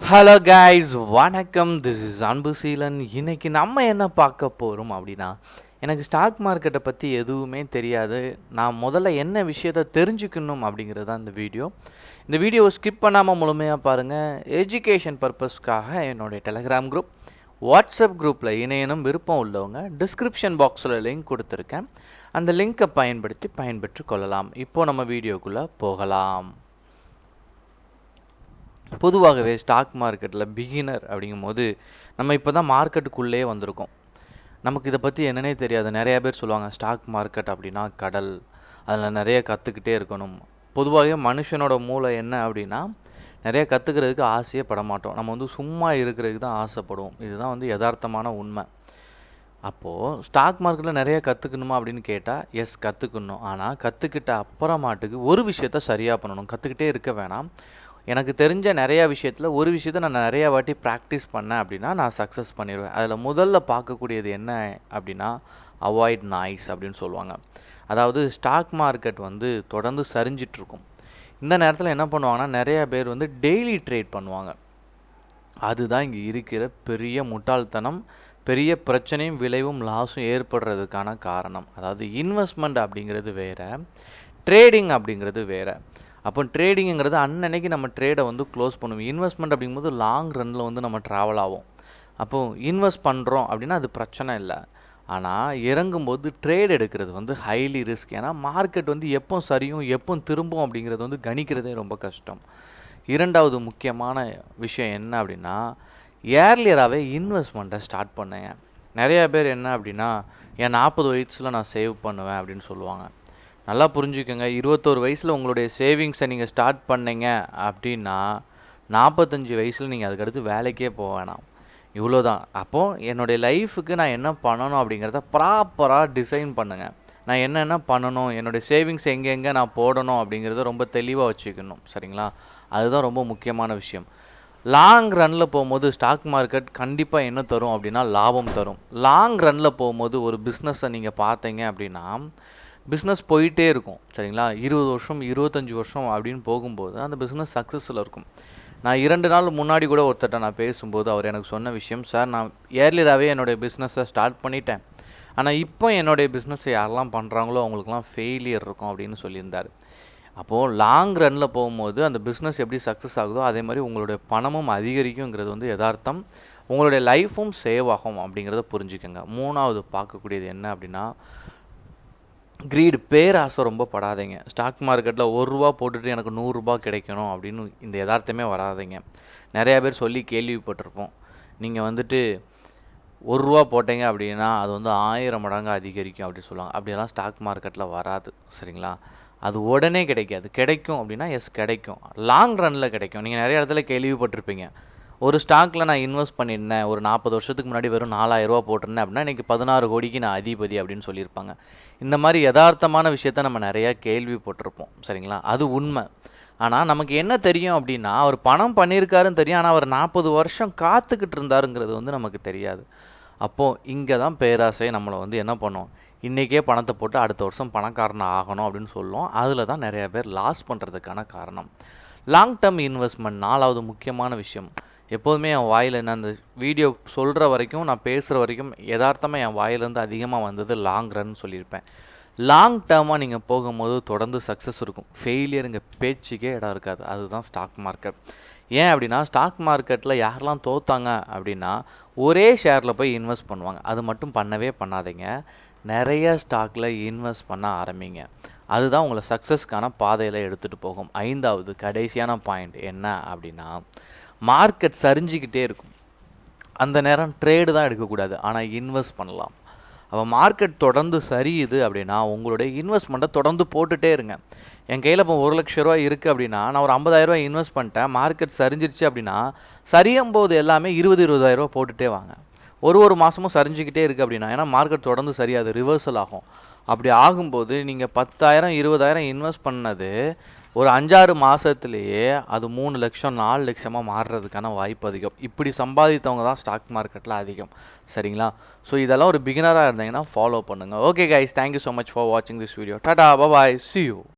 Hello guys, வணக்கம். This is Anbuseelan. இன்னைக்கு நம்ம என்ன பார்க்க போகிறோம் அப்படின்னா, எனக்கு ஸ்டாக் மார்க்கெட்டை பற்றி எதுவுமே தெரியாது. நான் முதல்ல என்ன விஷயத்தை தெரிஞ்சுக்கணும் அப்படிங்கிறது தான் இந்த வீடியோ. இந்த வீடியோவை ஸ்கிப் பண்ணாமல் முழுமையாக பாருங்கள். எஜுகேஷன் பர்பஸ்க்காக என்னுடைய டெலகிராம் குரூப், வாட்ஸ்அப் குரூப்பில் இணையனும் விருப்பம் உள்ளவங்க டிஸ்கிரிப்ஷன் பாக்ஸில் லிங்க் கொடுத்துருக்கேன். அந்த லிங்க்கை பயன்படுத்தி பயன்பெற்று கொள்ளலாம். இப்போது நம்ம வீடியோக்குள்ளே போகலாம். பொதுவாகவே ஸ்டாக் மார்க்கெட்டில் பிகினர் அப்படிங்கும்போது நம்ம இப்போ தான் மார்க்கெட்டுக்குள்ளே வந்திருக்கோம். நமக்கு இதை பற்றி என்னன்னே தெரியாது. நிறையா பேர் சொல்லுவாங்க ஸ்டாக் மார்க்கெட் அப்படின்னா கடல், அதில் நிறைய கற்றுக்கிட்டே இருக்கணும். பொதுவாகவே மனுஷனோட மூளை என்ன அப்படின்னா, நிறைய கற்றுக்கிறதுக்கு ஆசையே பட மாட்டோம். நம்ம சும்மா இருக்கிறதுக்கு தான் ஆசைப்படுவோம். இதுதான் யதார்த்தமான உண்மை. அப்போது ஸ்டாக் மார்க்கெட்டில் நிறைய கற்றுக்கணுமா அப்படின்னு கேட்டால் எஸ், கற்றுக்கணும். ஆனால் கற்றுக்கிட்ட அப்புறமாட்டுக்கு ஒரு விஷயத்த சரியாக பண்ணணும். கற்றுக்கிட்டே இருக்க வேணாம். எனக்கு தெரிஞ்ச நிறையா விஷயத்தில் ஒரு விஷயத்த நான் நிறையா வாட்டி ப்ராக்டிஸ் பண்ணேன் அப்படின்னா நான் சக்ஸஸ் பண்ணிடுவேன். அதில் முதல்ல பார்க்கக்கூடியது என்ன அப்படின்னா, அவாய்ட் நாய்ஸ் அப்படின்னு சொல்லுவாங்க. அதாவது ஸ்டாக் மார்க்கெட் தொடர்ந்து சரிஞ்சிட்ருக்கும். இந்த நேரத்தில் என்ன பண்ணுவாங்கன்னா, நிறையா பேர் டெய்லி ட்ரேட் பண்ணுவாங்க. அதுதான் இங்கே இருக்கிற பெரிய முட்டாள்தனம், பெரிய பிரச்சனையும் விளைவும் லாஸும் ஏற்படுறதுக்கான காரணம். அதாவது இன்வெஸ்ட்மெண்ட் அப்படிங்கிறது வேறு, ட்ரேடிங் அப்படிங்கிறது வேறு. அப்போ ட்ரேடிங்கிறது அன்னன்னைக்கு நம்ம ட்ரேடை க்ளோஸ் பண்ணுவோம். இன்வெஸ்ட்மெண்ட் அப்படிங்கும்போது லாங் ரன்னில் நம்ம ட்ராவல் ஆகும். அப்போது இன்வெஸ்ட் பண்ணுறோம் அப்படின்னா அது பிரச்சனை இல்லை. ஆனால் இறங்கும்போது ட்ரேட் எடுக்கிறது ஹைலி ரிஸ்க். ஏன்னா மார்க்கெட் எப்போ சரியும் எப்போ திரும்பும் அப்படிங்கிறது கணிக்கிறதே ரொம்ப கஷ்டம். இரண்டாவது முக்கியமான விஷயம் என்ன அப்படின்னா, ஏர்லியராகவே இன்வெஸ்ட்மெண்ட்டை ஸ்டார்ட் பண்ணுங்க. நிறையா பேர் என்ன அப்படின்னா, என் 40 வயசில் நான் சேவ் பண்ணுவேன் அப்படின்னு சொல்லுவாங்க. நல்லா புரிஞ்சுக்கோங்க, 21 வயசில் உங்களுடைய சேவிங்ஸை நீங்கள் ஸ்டார்ட் பண்ணீங்க அப்படின்னா 45 வயசில் நீங்கள் அதுக்கடுத்து வேலைக்கே போக வேணாம். இவ்வளோ தான். அப்போது என்னுடைய லைஃபுக்கு நான் என்ன பண்ணணும் அப்படிங்கிறத ப்ராப்பராக டிசைன் பண்ணுங்கள். நான் என்னென்ன பண்ணணும், என்னுடைய சேவிங்ஸ் எங்கெங்கே நான் போடணும் அப்படிங்கிறத ரொம்ப தெளிவாக வச்சுக்கணும். சரிங்களா? அதுதான் ரொம்ப முக்கியமான விஷயம். லாங் ரன்னில் போகும்போது ஸ்டாக் மார்க்கெட் கண்டிப்பாக என்ன தரும் அப்படின்னா லாபம் தரும். லாங் ரன்னில் போகும்போது ஒரு பிஸ்னஸை நீங்கள் பார்த்தீங்க அப்படின்னா பிஸ்னஸ் போயிட்டே இருக்கும். சரிங்களா? 20 வருஷம் 25 வருஷம் அப்படின்னு போகும்போது அந்த பிஸ்னஸ் சக்ஸஸில் இருக்கும். நான் 2 நாள் முன்னாடி கூட ஒருத்தட்ட நான் பேசும்போது அவர் எனக்கு சொன்ன விஷயம், சார் நான் ஏர்லியராகவே என்னுடைய பிஸ்னஸை ஸ்டார்ட் பண்ணிட்டேன், ஆனால் இப்போ என்னுடைய பிஸ்னஸை யாரெல்லாம் பண்ணுறாங்களோ அவங்களுக்குலாம் ஃபெயிலியர் இருக்கும் அப்படின்னு சொல்லியிருந்தார். அப்போது லாங் ரன்னில் போகும்போது அந்த பிஸ்னஸ் எப்படி சக்ஸஸ் ஆகுதோ அதே மாதிரி உங்களுடைய பணமும் அதிகரிக்குங்கிறது யதார்த்தம். உங்களுடைய லைஃப்பும் சேவ் ஆகும் அப்படிங்கிறத புரிஞ்சுக்கோங்க. மூணாவது பார்க்கக்கூடியது என்ன அப்படின்னா, கிரீடு, பேராசை ரொம்ப படாதீங்க. ஸ்டாக் மார்க்கெட்டில் ₹1 போட்டுட்டு எனக்கு ₹100 கிடைக்கணும் அப்படின்னு இந்த யதார்த்தமே வராதிங்க. நிறையா பேர் சொல்லி கேள்விப்பட்டிருப்போம், நீங்கள் ₹1 போட்டீங்க அப்படின்னா அது 1000 மடங்கு அதிகரிக்கும் அப்படின்னு சொல்லுவாங்க. அப்படியெல்லாம் ஸ்டாக் மார்க்கெட்டில் வராது. சரிங்களா? அது உடனே கிடைக்காது. கிடைக்கும் அப்படின்னா எஸ் கிடைக்கும், லாங் ரன்னில் கிடைக்கும். நீங்கள் நிறைய இடத்துல கேள்விப்பட்டிருப்பீங்க, ஒரு ஸ்டாக்கில் நான் இன்வெஸ்ட் பண்ணியிருந்தேன், ஒரு 40 வருஷத்துக்கு முன்னாடி வெறும் ₹4000 போட்டிருந்தேன் அப்படின்னா இன்றைக்கி 16 கோடிக்கு நான் அதிபதி அப்படின்னு சொல்லியிருப்பாங்க. இந்த மாதிரி யதார்த்தமான விஷயத்த நம்ம நிறையா கேள்விப்பட்டிருப்போம். சரிங்களா? அது உண்மை. ஆனால் நமக்கு என்ன தெரியும் அப்படின்னா, அவர் பணம் பண்ணியிருக்காருன்னு தெரியும், ஆனால் அவர் 40 வருஷம் காத்துக்கிட்டு இருந்தாருங்கிறது நமக்கு தெரியாது. அப்போது இங்கே தான் பேராசை நம்மளை என்ன பண்ணும், இன்றைக்கே பணத்தை போட்டு அடுத்த வருஷம் பணக்காரன் ஆகணும் அப்படின்னு சொல்லுவோம். அதில் தான் நிறையா பேர் லாஸ் பண்ணுறதுக்கான காரணம். லாங் டேர்ம் இன்வெஸ்ட்மெண்ட் 4வது முக்கியமான விஷயம். எப்போதுமே என் வாயில் என்ன, அந்த வீடியோ சொல்கிற வரைக்கும் நான் பேசுகிற வரைக்கும் யதார்த்தமாக என் வாயிலேருந்து அதிகமாக வந்தது லாங் ரன் சொல்லியிருப்பேன். லாங் டேர்மாக நீங்கள் போகும்போது தொடர்ந்து சக்ஸஸ் இருக்கும். ஃபெயிலியருங்க பேச்சுக்கே இடம் இருக்காது. அதுதான் ஸ்டாக் மார்க்கெட். ஏன் அப்படின்னா, ஸ்டாக் மார்க்கெட்டில் யாரெல்லாம் தோத்தாங்க அப்படின்னா ஒரே ஷேரில் போய் இன்வெஸ்ட் பண்ணுவாங்க. அது மட்டும் பண்ணவே பண்ணாதீங்க, நிறைய ஸ்டாக்கில் இன்வெஸ்ட் பண்ண ஆரம்பிங்க. அதுதான் உங்களை சக்ஸஸ்க்கான பாதையில் எடுத்துகிட்டு போகும். 5வது கடைசியான பாயிண்ட் என்ன அப்படின்னா, மார்க்கெட் சரிஞ்சிக்கிட்டே இருக்கும். அந்த நேரம் ட்ரேடு தான் எடுக்கக்கூடாது, ஆனால் இன்வெஸ்ட் பண்ணலாம். அப்போ மார்க்கெட் தொடர்ந்து சரியுது அப்படின்னா உங்களுடைய இன்வெஸ்ட்மெண்ட்டை தொடர்ந்து போட்டுகிட்டே இருங்க. என் கையில் இப்போ ₹1,00,000 இருக்குது அப்படின்னா நான் ஒரு ₹50,000 இன்வெஸ்ட் பண்ணிட்டேன், மார்க்கெட் சரிஞ்சிருச்சு அப்படின்னா சரியும் போது எல்லாமே ₹20,000 போட்டுகிட்டே வாங்க. ஒரு மாதமும் சரிஞ்சிக்கிட்டே இருக்குது அப்படின்னா, ஏன்னா மார்க்கெட் தொடர்ந்து சரியாது, ரிவர்சல் ஆகும். அப்படி ஆகும்போது நீங்கள் 10,000 20,000 இன்வெஸ்ட் பண்ணது ஒரு 5-6 மாதத்துலேயே அது 3 லட்சம் 4 லட்சமாக மாறுறதுக்கான வாய்ப்பு அதிகம். இப்படி சம்பாதித்தவங்க தான் ஸ்டாக் மார்க்கெட்டில் அதிகம். சரிங்களா? ஸோ இதெல்லாம் ஒரு பிகினராக இருந்தீங்கன்னா ஃபாலோ பண்ணுங்கள். Okay guys, thank you so much for வாட்சிங் this video. Tata, bye, see you.